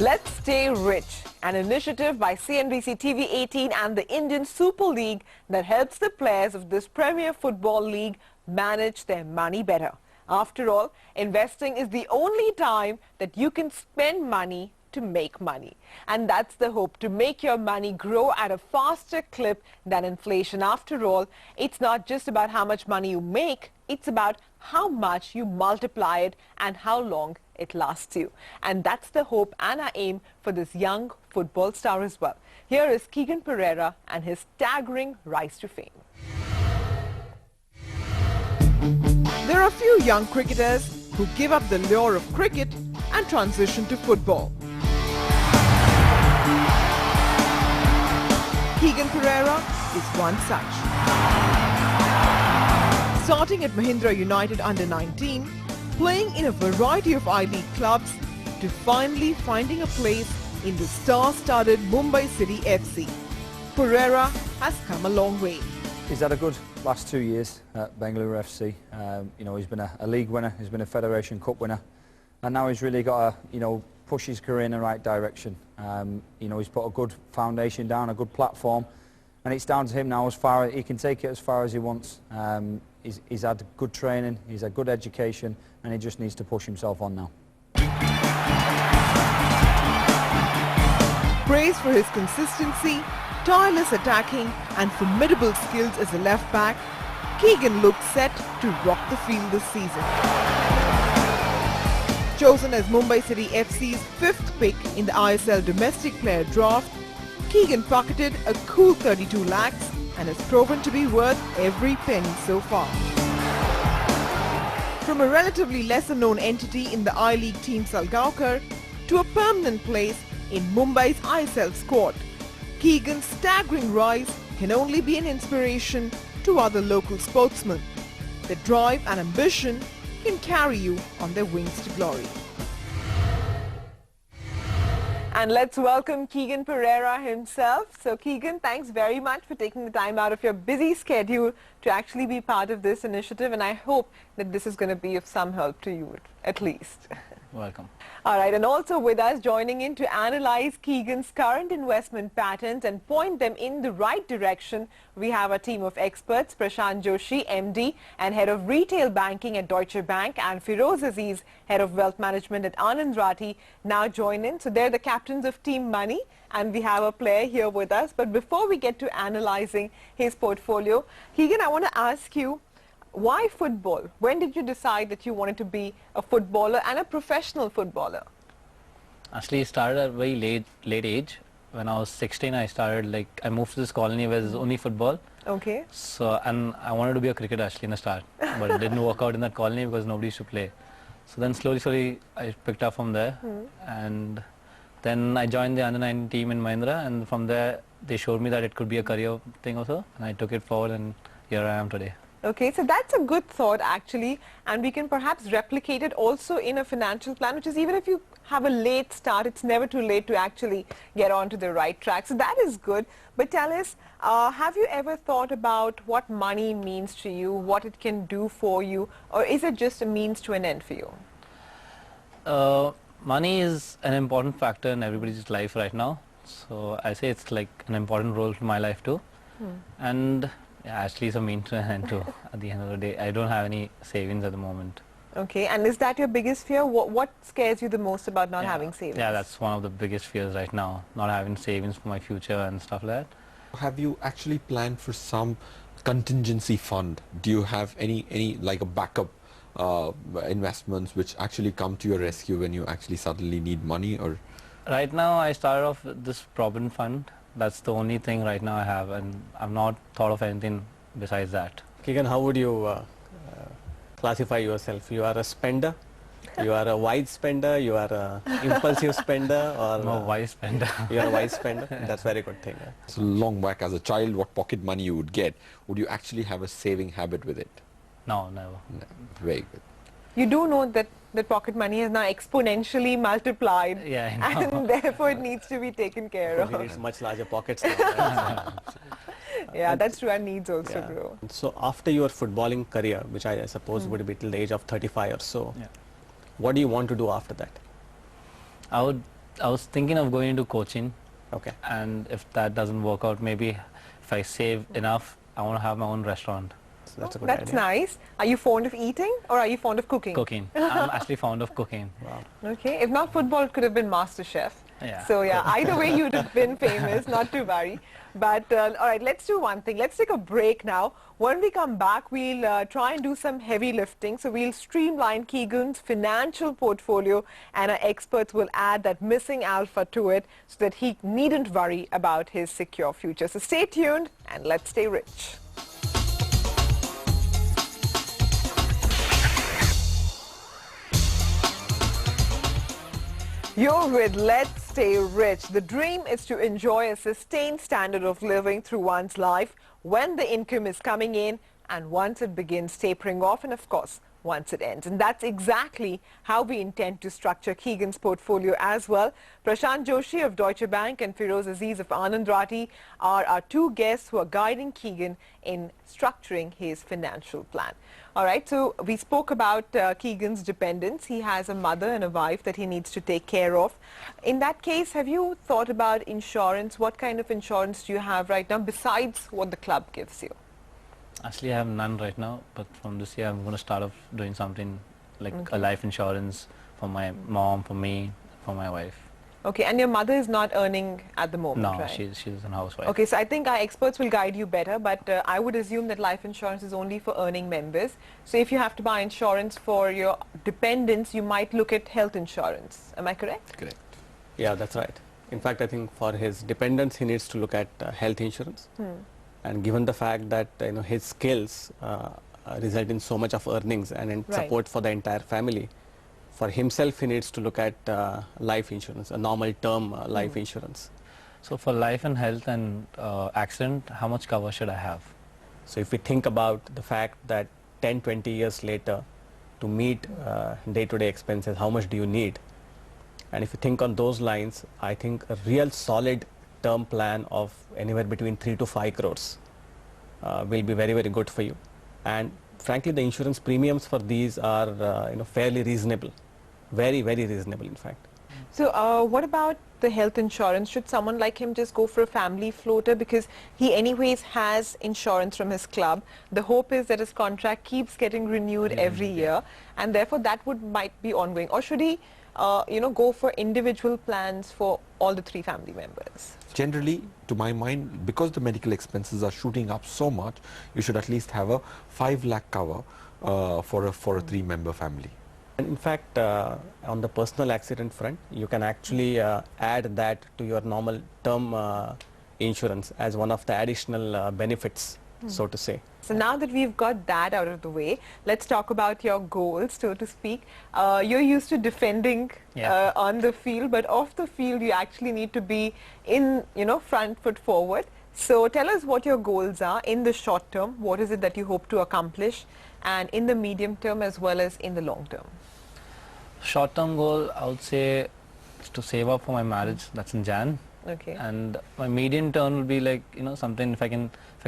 Let's Stay Rich, an initiative by Cnbc Tv18 and the Indian Super League that helps the players of this Premier Football League manage their money better. After all, investing is the only time that you can spend money to make money. And that's the hope, to make your money grow at a faster clip than inflation. After all, it's not just about how much money you make, it's about how much you multiply it and how long it lasts you. And that's the hope and our aim for this young football star as well. Here is Keegan Pereira and his staggering rise to fame. There are a few young cricketers who give up the lure of cricket and transition to football. Keegan Pereira is one such. Starting at Mahindra United under-19, playing in a variety of I-League clubs, to finally finding a place in the star-studded Mumbai City FC. Pereira has come a long way. He's had a good last 2 years at Bengaluru FC. He's been a league winner, he's been a Federation Cup winner, and now he's really got to, push his career in the right direction. He's put a good foundation down, a good platform, and it's down to him now. He can take it as far as he wants. He's had good training, he's had good education, and he just needs to push himself on now. Praise for his consistency, tireless attacking and formidable skills as a left back, Keegan looks set to rock the field this season. Chosen as Mumbai City FC's 5th pick in the ISL domestic player draft, Keegan pocketed a cool 32 lakhs and has proven to be worth every penny so far. From a relatively lesser-known entity in the I-League team Salgaonkar to a permanent place in Mumbai's ISL squad, Keegan's staggering rise can only be an inspiration to other local sportsmen. Their drive and ambition can carry you on their wings to glory. And let's welcome Keegan Pereira himself. So Keegan, thanks very much for taking the time out of your busy schedule to actually be part of this initiative, and I hope that this is going to be of some help to you at least. Welcome. All right, and also with us joining in to analyze Keegan's current investment patterns and point them in the right direction, we have a team of experts: Prashant Joshi, MD and Head of Retail Banking at Deutsche Bank, and Feroze Azeez, Head of Wealth Management at Anand Rathi, now join in. So they're the captains of Team Money, and we have a player here with us. But before we get to analyzing his portfolio, Keegan, I want to ask you, why football? When did you decide that you wanted to be a footballer and a professional footballer? Actually, it started at a very late age. When I was 16, I moved to this colony where there's only football. Okay. So, and I wanted to be a cricketer actually in the start, but it didn't work out in that colony because nobody used to play. So then slowly I picked up from there, and then I joined the under-19 team in Mahindra, and from there they showed me that it could be a career thing also, and I took it forward, and here I am today. Okay, so that's a good thought actually, and we can perhaps replicate it also in a financial plan, which is, even if you have a late start, it's never too late to actually get onto the right track. So that is good. But tell us, have you ever thought about what money means to you, what it can do for you, or is it just a means to an end for you? Money is an important factor in everybody's life right now. So I say it's like an important role to my life too. And yeah, actually it's a means to an end too. At the end of the day, I don't have any savings at the moment. Okay, and is that your biggest fear? What scares you the most about not having savings? Yeah, that's one of the biggest fears right now, not having savings for my future and stuff like that. Have you actually planned for some contingency fund? Do you have any like a backup investments which actually come to your rescue when you actually suddenly need money? Or right now I started off with this Provident Fund. That's the only thing right now I have, and I've not thought of anything besides that. Keegan, how would you classify yourself? You are a spender, you are a wise spender, you are a impulsive spender, or No, wise spender. you are a wise spender? That's a very good thing. Yeah. so long back as a child, what pocket money you would get, would you actually have a saving habit with it? No, never. No, very good. You do know that the pocket money is now exponentially multiplied, Yeah, I know. and therefore it needs to be taken care He of. needs much larger pockets now. Right? Yeah, that's true, and needs also Yeah. grow. So after your footballing career, which I suppose would be till the age of 35 or so, Yeah. what do you want to do after that? I would I was thinking of going into coaching, Okay. and if that doesn't work out, maybe if I save enough, I want to have my own restaurant. So that's a good That's idea. nice. Are you fond of eating or are you fond of cooking? Cooking. I'm actually fond of cooking. Wow. Okay, if not football, it could have been Master Chef. Yeah. So yeah, either way you'd have been famous, not to worry. But all right, let's do one thing. Let's take a break now. When we come back, we'll try and do some heavy lifting. So we'll streamline Keegan's financial portfolio, and our experts will add that missing alpha to it so that he needn't worry about his secure future. So stay tuned and let's stay rich. You're with Let's Stay Rich. The dream is to enjoy a sustained standard of living through one's life when the income is coming in and once it begins tapering off, and of course, once it ends. And that's exactly how we intend to structure Keegan's portfolio as well. Prashant Joshi of Deutsche Bank and Feroze Azeez of Anand Rathi are our two guests who are guiding Keegan in structuring his financial plan. All right, so we spoke about Keegan's dependents. He has a mother and a wife that he needs to take care of. In that case, have you thought about insurance? What kind of insurance do you have right now besides what the club gives you? Actually, I have none right now, but from this year, I'm going to start off doing something like a life insurance for my mom, for me, for my wife. Okay, and your mother is not earning at the moment, No, right? she's a housewife. Okay, so I think our experts will guide you better, but I would assume that life insurance is only for earning members. So if you have to buy insurance for your dependents, you might look at health insurance. Am I correct? Correct. Yeah, that's right. In fact, I think for his dependents, he needs to look at health insurance. And given the fact that his skills result in so much of earnings and in Right. support for the entire family, for himself he needs to look at life insurance, a normal term life insurance. So for life and health and accident, how much cover should I have? So if we think about the fact that 10-20 years later, to meet day-to-day expenses, how much do you need? And if you think on those lines, I think a real solid term plan of anywhere between 3 to 5 crores will be very, very good for you. And frankly, the insurance premiums for these are fairly reasonable, very, very reasonable in fact. So what about the health insurance? Should someone like him just go for a family floater because he anyways has insurance from his club? The hope is that his contract keeps getting renewed every year, and therefore that might be ongoing. Or should he go for individual plans for all the 3 family members? Generally, to my mind, because the medical expenses are shooting up so much, you should at least have a 5 lakh cover for a 3-member family. And in fact, on the personal accident front, you can actually add that to your normal term insurance as one of the additional benefits, so to say. So now that we've got that out of the way, let's talk about your goals, so to speak. You're used to defending on the field, but off the field you actually need to be in, front foot forward. So tell us what your goals are in the short term. What is it that you hope to accomplish? And in the medium term as well as in the long term? Short-term goal, I would say, is to save up for my marriage. That's in Jan. Okay. And my medium term will be like, something if I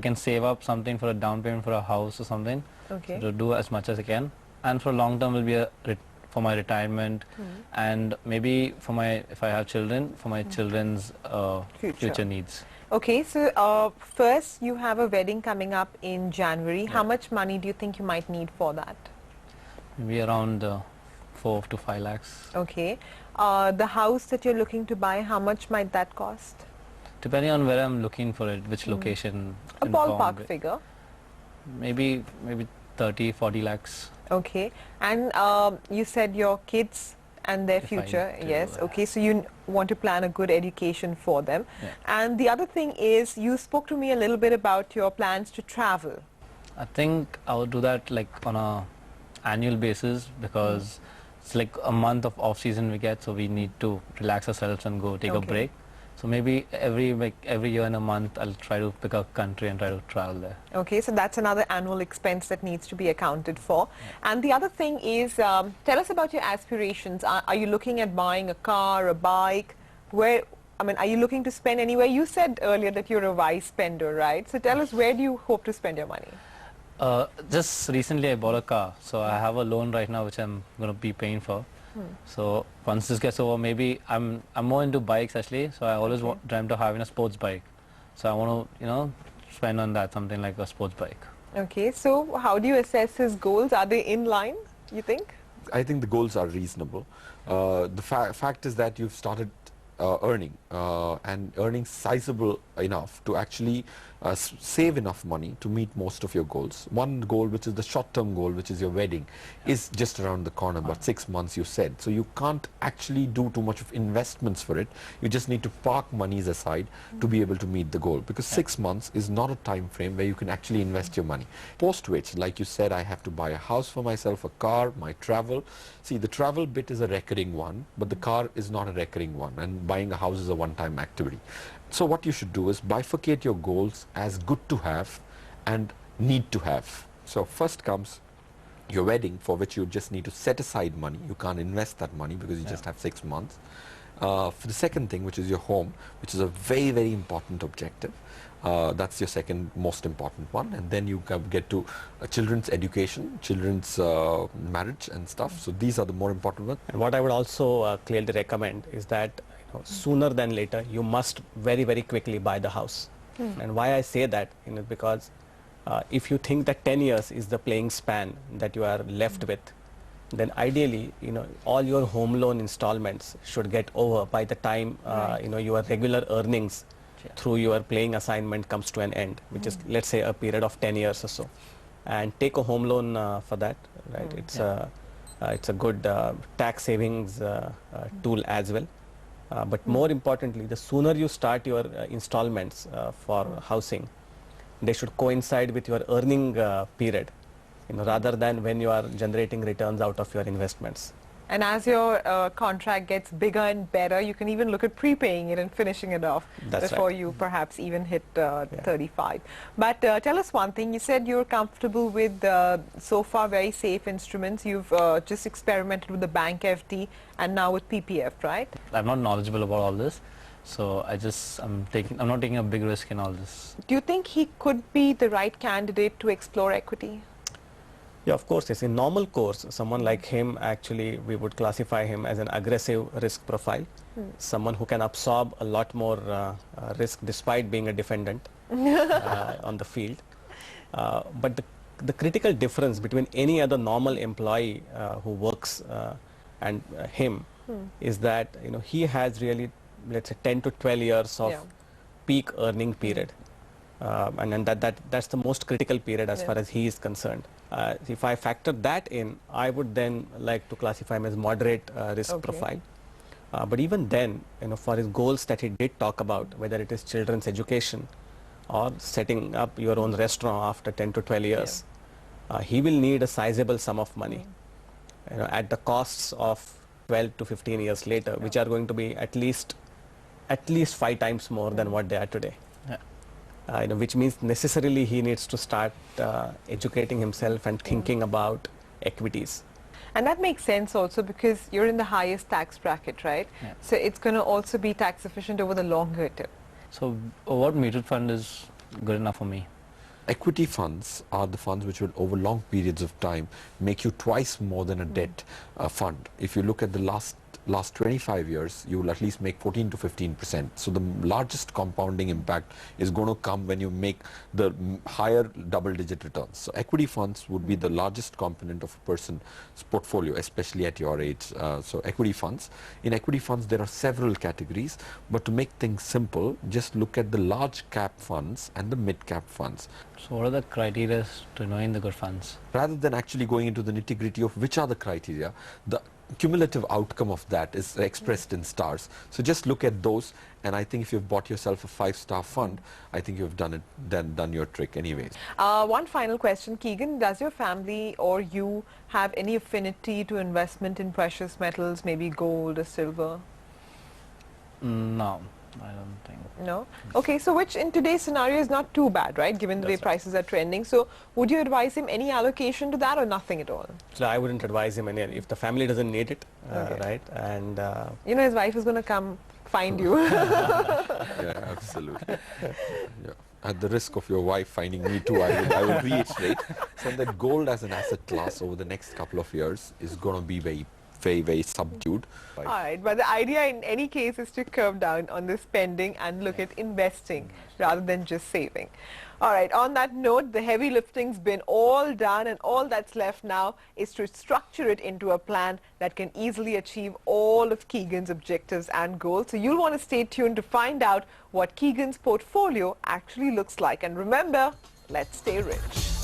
can save up something for a down payment for a house or something. Okay. To do as much as I can. And for long term will be for my retirement, and maybe for if I have children, for my children's future needs. Okay, so first you have a wedding coming up in January. How much money do you think you might need for that? Maybe around 4 to 5 lakhs. Okay. The house that you're looking to buy, how much might that cost? Depending on where I'm looking for it, which location. A in ballpark Bombay. figure. Maybe 30, 40 lakhs. Okay. And you said your kids and their If I future. do, Yes. Okay. So you want to plan a good education for them. Yeah. And the other thing is, you spoke to me a little bit about your plans to travel. I think I would do that like on a annual basis, because it's like a month of off season we get, so we need to relax ourselves and go take a break. So maybe every year and a month I'll try to pick a country and try to travel there. Okay, so that's another annual expense that needs to be accounted for. And the other thing is, tell us about your aspirations. Are you looking at buying a car, a bike? Are you looking to spend anywhere? You said earlier that you're a wise spender, right? So tell us, where do you hope to spend your money? Just recently I bought a car, so I have a loan right now which I'm going to be paying for. So once this gets over, maybe I'm more into bikes actually. So I always dreamt of having a sports bike. So I want to spend on that, something like a sports bike. Okay, so how do you assess his goals? Are they in line, you think? I think the goals are reasonable. The fact is that you've started earning and earning sizable enough to actually save enough money to meet most of your goals. One goal, which is the short-term goal, which is your wedding, is just around the corner, about 6 months you said. So you can't actually do too much of investments for it. You just need to park monies aside to be able to meet the goal, because 6 months is not a time frame where you can actually invest your money. Post which, like you said, I have to buy a house for myself, a car, my travel. See, the travel bit is a recurring one, but the car is not a recurring one, and buying a house is a one-time activity. So what you should do is bifurcate your goals as good to have and need to have. So first comes your wedding, for which you just need to set aside money. You can't invest that money because you just have 6 months. For the second thing, which is your home, which is a very, very important objective. That's your second most important one. And then you get to children's education, children's marriage and stuff. So these are the more important ones. And what I would also clearly recommend is that sooner than later, you must very, very quickly buy the house. And why I say that, because if you think that 10 years is the playing span that you are left with, then ideally, all your home loan installments should get over by the time, your regular earnings through your playing assignment comes to an end, which is, let's say, a period of 10 years or so. And take a home loan for that, right? It's a good tax savings tool as well. But more importantly, the sooner you start your installments for housing, they should coincide with your earning period, rather than when you are generating returns out of your investments. And as your contract gets bigger and better, you can even look at prepaying it and finishing it off before you perhaps even hit 35. But tell us one thing. You said you're comfortable with so far very safe instruments. You've just experimented with the bank FD and now with PPF, right? I'm not knowledgeable about all this, so I'm not taking a big risk in all this. Do you think he could be the right candidate to explore equity? Yeah, of course. Yes. In normal course, someone like him, actually, we would classify him as an aggressive risk profile, someone who can absorb a lot more risk despite being a defendant on the field. But the critical difference between any other normal employee who works and him is that he has really, let's say, 10 to 12 years of peak earning period. And that's the most critical period as far as he is concerned. If I factor that in, I would then like to classify him as moderate risk profile. But even then, for his goals that he did talk about, whether it is children's education or setting up your own restaurant after 10 to 12 years, he will need a sizable sum of money at the costs of 12 to 15 years later, which are going to be at least 5 times more than what they are today. Which means necessarily he needs to start educating himself and thinking about equities. And that makes sense also because you're in the highest tax bracket, right? Yeah. So it's going to also be tax efficient over the longer term. So what mutual fund is good enough for me? Equity funds are the funds which will, over long periods of time, make you twice more than a debt fund. If you look at the last 25 years, you will at least make 14 to 15%. So the largest compounding impact is going to come when you make the higher double-digit returns. So equity funds would be the largest component of a person's portfolio, especially at your age. So equity funds. In equity funds, there are several categories, but to make things simple, just look at the large cap funds and the mid cap funds. So what are the criteria to knowing the good funds? Rather than actually going into the nitty-gritty of which are the criteria, the cumulative outcome of that is expressed in stars. So just look at those, and I think if you've bought yourself a 5-star fund, I think you've done your trick anyways. One final question, Keegan. Does your family or you have any affinity to investment in precious metals, maybe gold or silver? No, I don't think. No? Okay, so which in today's scenario is not too bad, right, given the way prices are trending. So would you advise him any allocation to that or nothing at all? So I wouldn't advise him any, if the family doesn't need it, right? And his wife is going to come find you. Yeah, absolutely. Yeah. At the risk of your wife finding me too, I would reiterate so that gold as an asset class over the next couple of years is going to be very very subdued. All right, but the idea in any case is to curb down on the spending and look at investing rather than just saving. All right, on that note, the heavy lifting's been all done, and all that's left now is to structure it into a plan that can easily achieve all of Keegan's objectives and goals. So you'll want to stay tuned to find out what Keegan's portfolio actually looks like. And remember, let's stay rich.